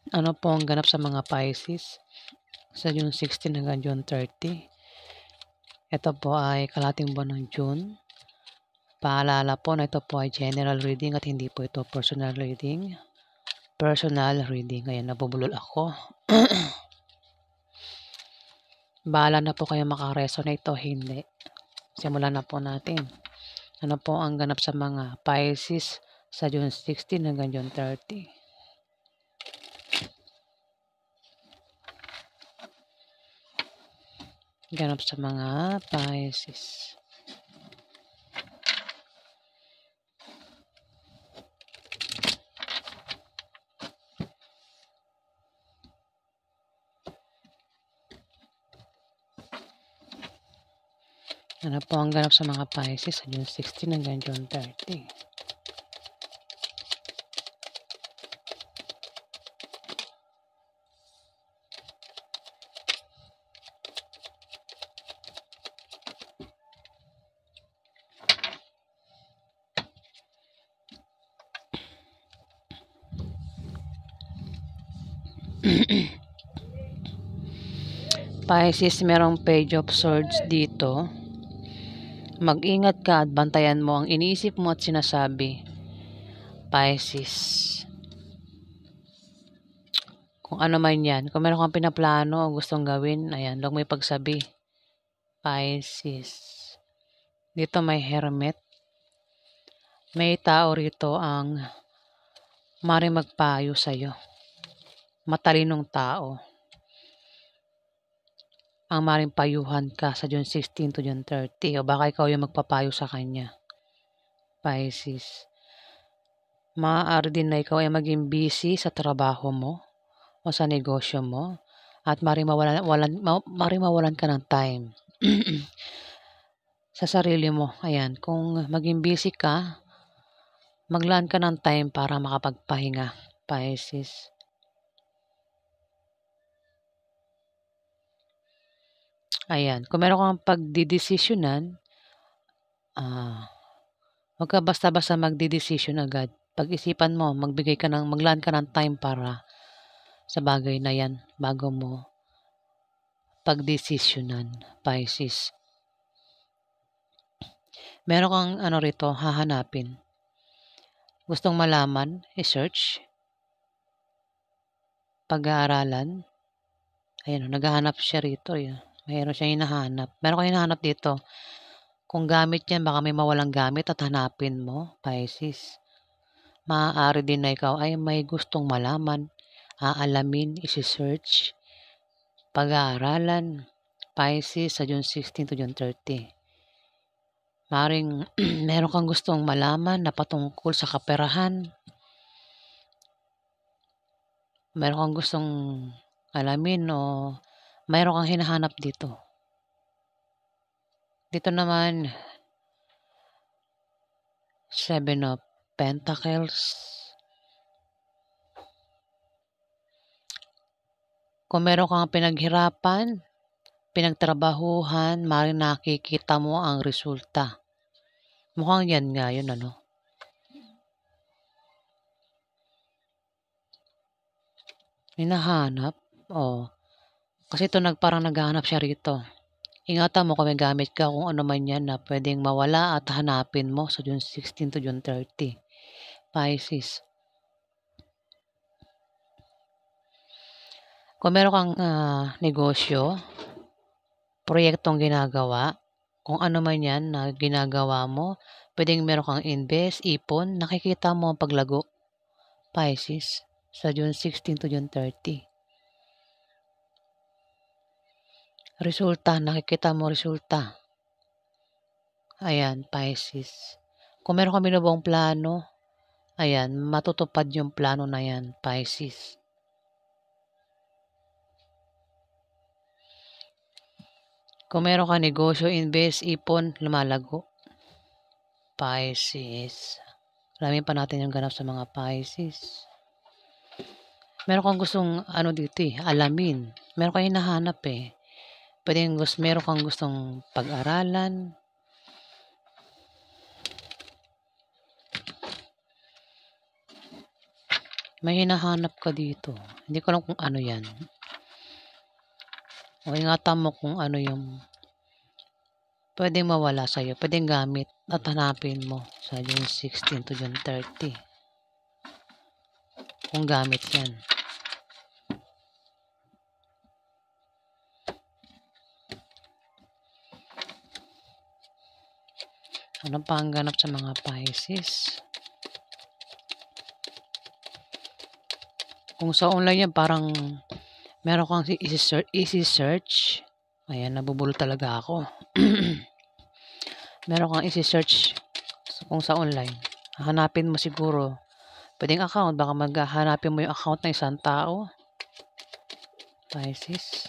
Ano po ang ganap sa mga Pisces sa June 16 hanggang June 30? Ito po ay kalahating buwan ng June. Paalala po na ito po ay general reading at hindi po ito personal reading. Personal reading. Ayan, nabubulol ako. Bahala na po kayo makaresonate o hindi. Simulan na po natin. Ano po ang ganap sa mga Pisces sa June 16 hanggang June 30? Ganap sa mga Pisces. Ano po ang ganap sa mga Pisces sa June 16 hanggang June 30? Pisces, merong Page of Swords dito. Mag-ingat ka at bantayan mo ang iniisip mo at sinasabi. Pisces. Kung ano man yan. Kung meron kang pinaplano o gustong gawin, ayan, huwag may pagsabi. Pisces. Dito may Hermit. May tao rito ang maring magpayo sa'yo. Matalinong tao. Ang maring payuhan ka sa June 16 to June 30. O baka ikaw yung magpapayo sa kanya. Pisces. Maaari din na ikaw ay maging busy sa trabaho mo o sa negosyo mo at maring mawalan ka ng time sa sarili mo. Ayan, kung maging busy ka, maglaan ka ng time para makapagpahinga, Pisces. Ayan, kung meron kang pagdidesisyonan, huwag ka basta-basta magdidesisyon agad. Pag-isipan mo, maglaan ka ng time para sa bagay na yan bago mo pagdesisyonan, Pisces. Meron kang rito, hahanapin. Gustong malaman, i-search. Pag-aaralan. Ayan, naghahanap siya rito. Mayroon siyang hinahanap. Meron kang hinahanap dito. Kung gamit yan, baka may mawalang gamit at hanapin mo, Pisces. Maaari din na ikaw ay may gustong malaman, aalamin, isi-search. Pag-aaralan, Pisces sa June 16 to June 30. Maring meron kang gustong malaman na patungkol sa kaperahan. Meron kang gustong alamin o mayroon kang hinahanap dito. Dito naman, 7 of Pentacles. Kung meron kang pinaghirapan, pinagtrabahuhan, maaaring nakikita mo ang resulta. Mukhang yan nga yun, ano? Hinahanap? Oh. Kasi ito parang naghahanap siya rito. Ingatan mo kung may gamit ka kung ano man yan na pwedeng mawala at hanapin mo sa June 16 to June 30. Pisces. Kung meron kang negosyo, proyektong ginagawa, kung ano man yan na ginagawa mo, pwedeng meron kang invest, ipon, nakikita mo ang paglago, Pisces, sa June 16 to June 30. Resulta, nakikita mo resulta. Ayan, Pisces. Kung meron kang binubuong plano, ayan, matutupad yung plano na yan, Pisces. Kung meron kang negosyo, invest, ipon, lumalago. Pisces. Alamin pa natin yung ganap sa mga Pisces. Meron kang gustong dito alamin. Meron kang hinahanap meron kang gustong pag-aralan. May hinahanap ka dito. Hindi ko alam kung ano yan. O ingatan mo kung ano yung pwedeng mawala sa'yo. Pwedeng gamit at hanapin mo sa June 16 to June 30. Kung gamit yan. Ano pa ang ganap sa mga Pisces? Kung sa online yan, parang meron kang easy search. Ayan, nabubulol talaga ako. Meron kang easy search kung sa online. Hanapin mo siguro. Pwedeng account. Baka maghanapin mo yung account ng isang tao. Pisces.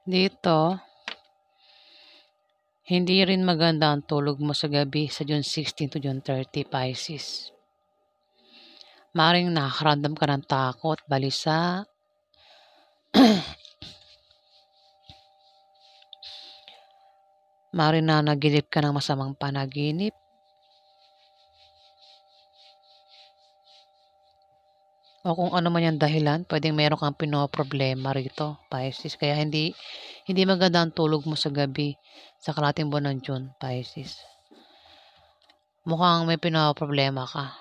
Dito, hindi rin maganda ang tulog mo sa gabi sa June 16 to June 30, Pisces. Maring nakakaramdam ka ng takot, balisa. Maring nanaginip ka ng masamang panaginip. O kung ano man yung dahilan, pwedeng meron kang pinoproblema rito, Pisces. Kaya hindi maganda ang tulog mo sa gabi sa kalahating buwan ng June, Pisces. Mukhang may pinoproblema ka.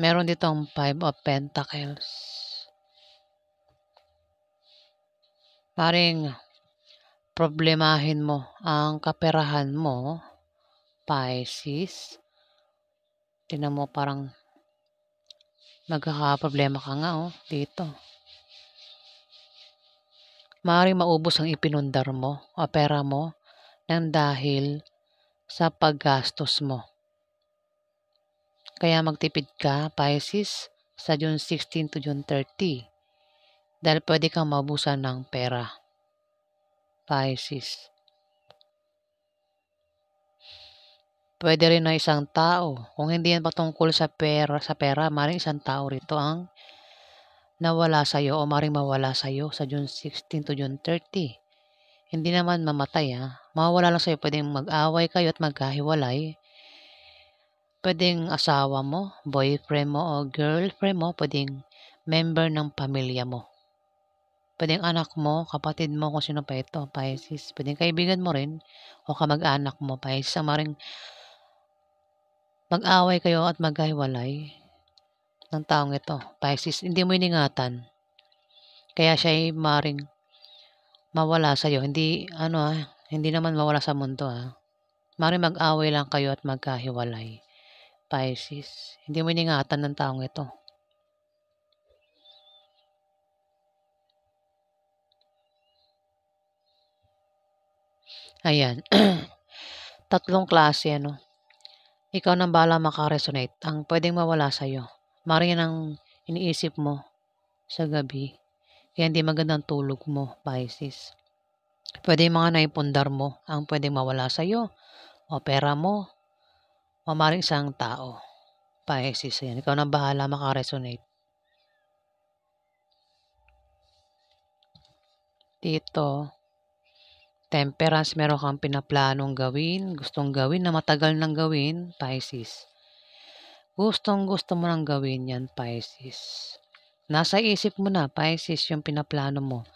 Meron ditong 5 of Pentacles. Maring problemahin mo ang kaperahan mo, Pisces. Tingnan mo parang magkakaproblema ka nga dito. Maaaring maubos ang ipinundar mo o pera mo nang dahil sa paggastos mo. Kaya magtipid ka, Pisces, sa June 16 to June 30 dahil pwede kang maubusan ng pera, Pisces. Pwede rin na isang tao. Kung hindi yan patungkol sa pera, maring isang tao rito ang nawala sa'yo o maring mawala sa'yo sa June 16 to June 30. Hindi naman mamatay Mawawala lang sa'yo. Pwedeng mag-away kayo at magkahiwalay. Pwedeng asawa mo, boyfriend mo o girlfriend mo. Pwedeng member ng pamilya mo. Pwedeng anak mo, kapatid mo, kung sino pa ito, Pisces. Pwedeng kaibigan mo rin o kamag-anak mo, Pisces. Maring mag-away kayo at magkahiwalay ng taong ito, Pisces. Hindi mo iningatan. Kaya siya ay maring mawala sa'yo. Hindi naman mawala sa mundo Maring mag-away lang kayo at magkahiwalay, Pisces. Hindi mo iningatan ng taong ito. Ayan. Tatlong klase, Ikaw nang bahala makaresonate. Ang pwedeng mawala sa'yo. Maring yan ang iniisip mo sa gabi. Kaya hindi magandang tulog mo, Pisces. Pwede yung mga naipundar mo ang pwedeng mawala sa'yo. O pera mo. O maring isang tao, Pisces. Yan. Ikaw nang bahala makaresonate. Dito, Temperance, meron kang pinaplanong gawin, gustong gawin na matagal nang gawin, Pisces. Gustong-gusto mo nang gawin yan, Pisces. Nasa isip mo na, Pisces, yung pinaplano mo.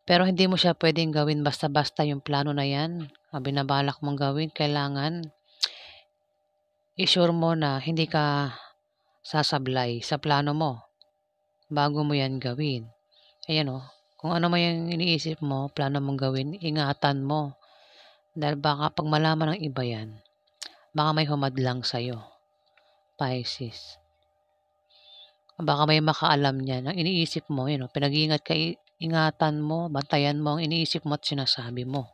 Pero hindi mo siya pwedeng gawin basta-basta yung plano na yan. Ang binabalak mong gawin, kailangan i-sure mo na hindi ka sasablay sa plano mo bago mo yan gawin. Ayan kung ano man yung iniisip mo, plano mong gawin, ingatan mo. Dahil baka pag malaman ng iba yan, baka may humadlang sa'yo, Pisces. Baka may makaalam niyan. Ang iniisip mo, pinag-iingat ka, ingatan mo, bantayan mo ang iniisip mo at sinasabi mo.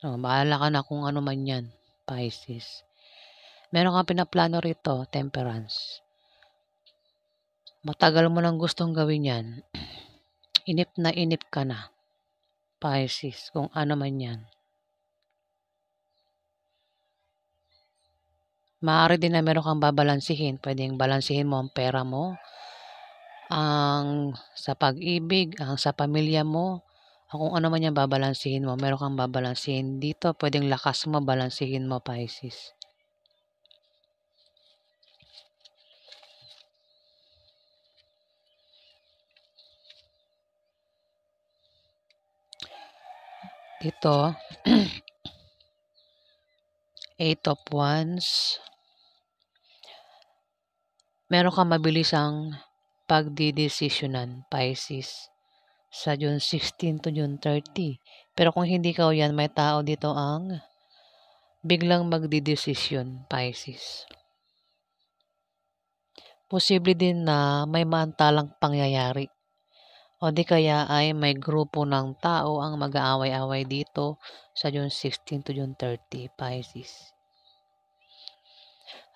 Bahala ka na kung ano man yan, Pisces. Meron kang pinaplano rito, Temperance. Matagal mo nang gustong gawin yan. Inip na inip ka na, Pisces, kung ano man yan. Maaari din na meron kang babalansihin. Pwedeng balansihin mo ang pera mo, ang sa pag-ibig, ang sa pamilya mo, o kung ano man yan babalansihin mo. Meron kang babalansihin dito. Pwedeng lakas mo, balansihin mo, Pisces. Dito, 8 of Wands. Meron kang mabilisang pagdidesisyonan, Pisces, sa June 16 to June 30. Pero kung hindi ka yan, may tao dito ang biglang magdidesisyon, Pisces. Posible din na may maantalang pangyayari. O di kaya ay may grupo ng tao ang mag-aaway-away dito sa June 16 to June 30, Pisces.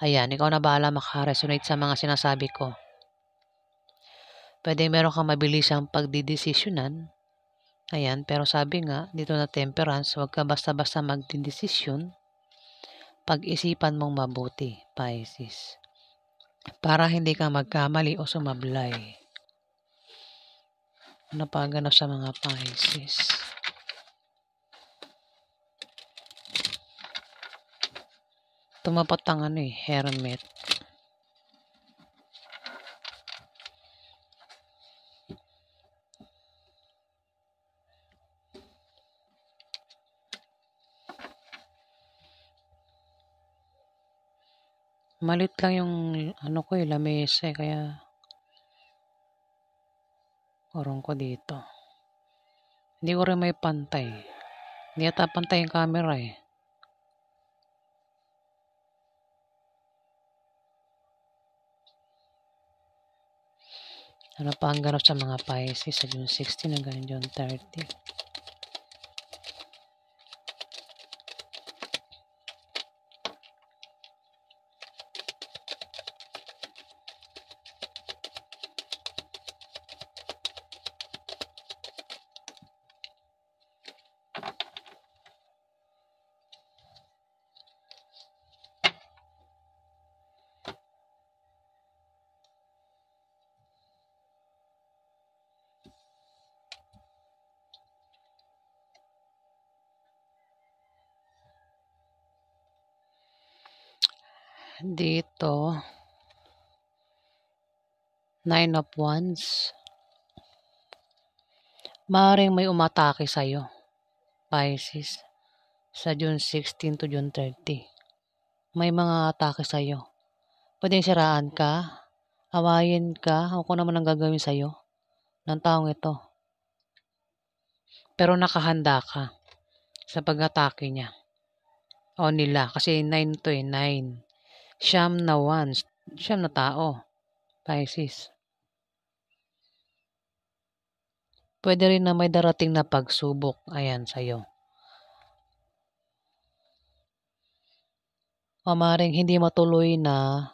Ayan, ikaw na bahala makaresonate sa mga sinasabi ko. Pwede meron kang mabilisang pagdidesisyonan. Ayan, pero sabi nga, dito na temperance, huwag ka basta-basta magdidesisyon. Pag-isipan mong mabuti, Pisces. Para hindi ka magkamali o sumablay. Ano pa ganap sa mga Pisces? Tumapat ang Hermit. Malit lang yung lamesa kaya orong ko dito. Hindi ko rin may pantay. Hindi yata pantay yung camera eh. Ano pa ang ganap sa mga Pisces sa June 16 hanggang June 30? Dito, 9 of Wands. Maaaring may umatake sa'yo, Pisces, sa June 16 to June 30. May mga atake sa'yo. Pwedeng siraan ka, awayin ka, o kung naman ang gagawin sa'yo ng taong ito. Pero nakahanda ka sa pag-atake niya. O nila, kasi 9 to 9. Siyam na Wands, siyam na tao, Pisces. Pwede rin na may darating na pagsubok, ayan, sa'yo. O maaaring hindi matuloy na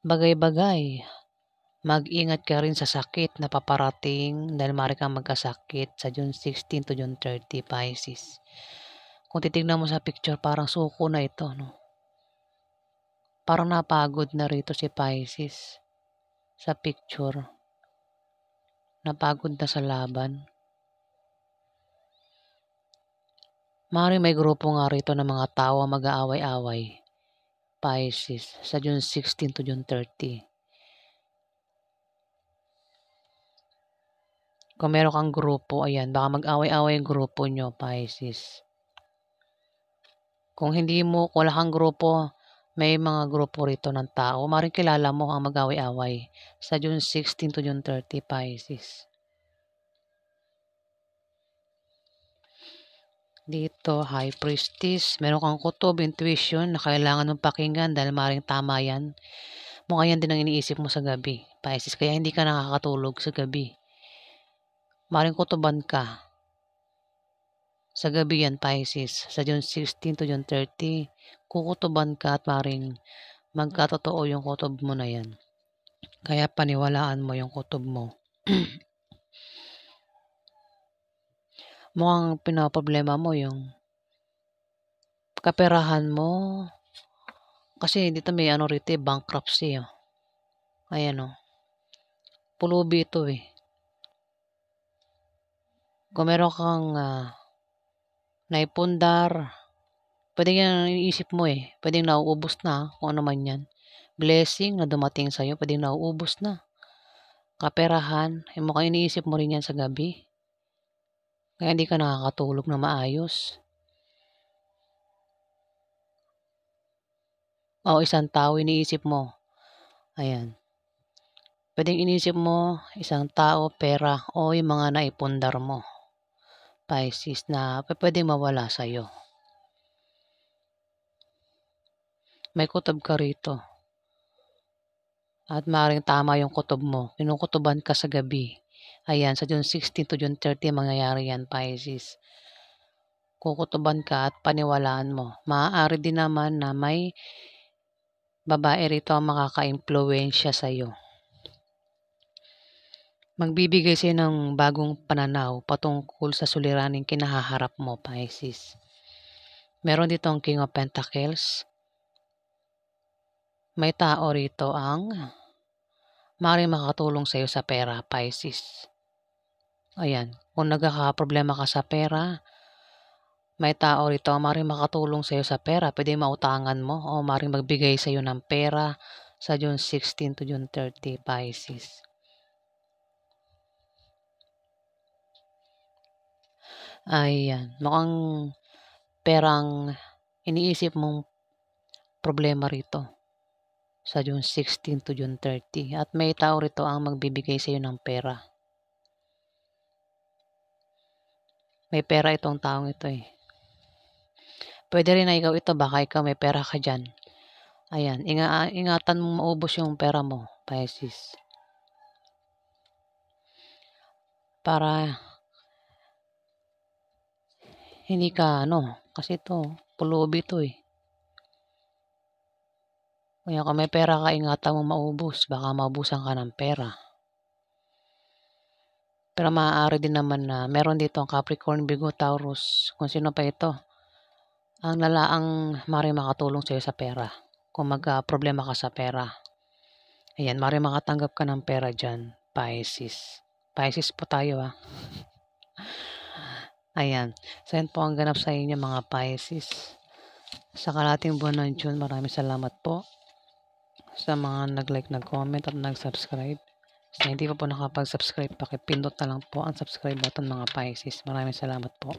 bagay-bagay. Mag-ingat ka rin sa sakit na paparating dahil maaari kang magkasakit sa June 16 to June 30, Pisces. Kung titignan mo sa picture, parang suko na ito, no? Parang napagod na rito si Pisces sa picture. Napagod na sa laban. Maaaring may grupo nga rito ng mga tao mag-aaway-away, Pisces, sa June 16 to June 30. Kung meron kang grupo, ayan, baka mag-away-away yung grupo nyo, Pisces. Kung wala kang grupo, may mga grupo rito ng tao, maaaring kilala mo ang mag-away-away sa June 16 to June 30, Pisces. Dito, High Priestess, meron kang kutob, intuition na kailangan mong pakinggan dahil maaaring tama yan. Mukha yan din ang iniisip mo sa gabi, Pisces, kaya hindi ka nakakatulog sa gabi. Maaaring kutuban ka. Sa gabi yan, Pisces, sa June 16 to June 30, kukutuban ka at maaaring magkatotoo yung kutob mo na yan. Kaya paniwalaan mo yung kutob mo. Mukhang pinoproblema mo yung kaperahan mo. Kasi dito may ano rito, bankruptcy, oh. Ayan, oh. Pulubi ito, eh. Kung meron kang naipundar, puwedeng yan iniisip mo, eh. Puwedeng nauubos na kung ano man yan. Blessing na dumating sa'yo, puwedeng nauubos na. Kaperahan, mukhang iniisip mo rin yan sa gabi. Kaya hindi ka nakakatulog na maayos. O isang tao iniisip mo. Ayan. Puwedeng iniisip mo isang tao, pera, o yung mga naipundar mo, Pisces, na puwedeng mawala sa'yo. May kutob ka rito. At maaaring tama yung kutob mo. Kinukutuban ka sa gabi. Ayan, sa June 16 to June 30 mangyayari yan, Pisces. Kukutuban ka at paniwalaan mo. Maaari din naman na may babae rito ang makaka-impluwensya sa'yo. Magbibigay sa'yo ng bagong pananaw patungkol sa suliraning kinahaharap mo, Pisces. Meron dito ang King of Pentacles. May tao rito ang maaaring makakatulong sa'yo sa pera, Pisces. Ayan, kung nagkakaproblema ka sa pera, may tao rito ang maaaring makatulong sa'yo sa pera. Pwede mautangan mo o maaaring magbigay sa'yo ng pera sa June 16 to June 30, Pisces. Ayan, mukhang perang iniisip mong problema rito sa June 16 to June 30. At may tao rito ang magbibigay sa iyo ng pera. May pera itong taong ito, eh. Pwede rin na ikaw ito, baka ikaw may pera ka dyan. Ayan, ingatan mong maubos yung pera mo, Pisces. Para hindi ka, kasi ito, pulubi ito, eh. Kaya kung may pera ka, ingatan mo maubos, baka maubusan ka ng pera. Pero maaari din naman na meron dito ang Capricorn, Virgo, Taurus, kung sino pa ito. Ang lalaang maaaring makatulong sa iyo sa pera. Kung magka-problema ka sa pera. Ayan, maaaring makatanggap ka ng pera dyan, Pisces. Pisces po tayo, Ayan. So, yan po ang ganap sa inyo, mga Pisces. Sa kalating buwan ng June, maraming salamat po sa mga nag-like, nag-comment, at nag-subscribe. Sa hindi pa po nakapag-subscribe, pakipindot na lang po ang subscribe button, mga Pisces. Maraming salamat po.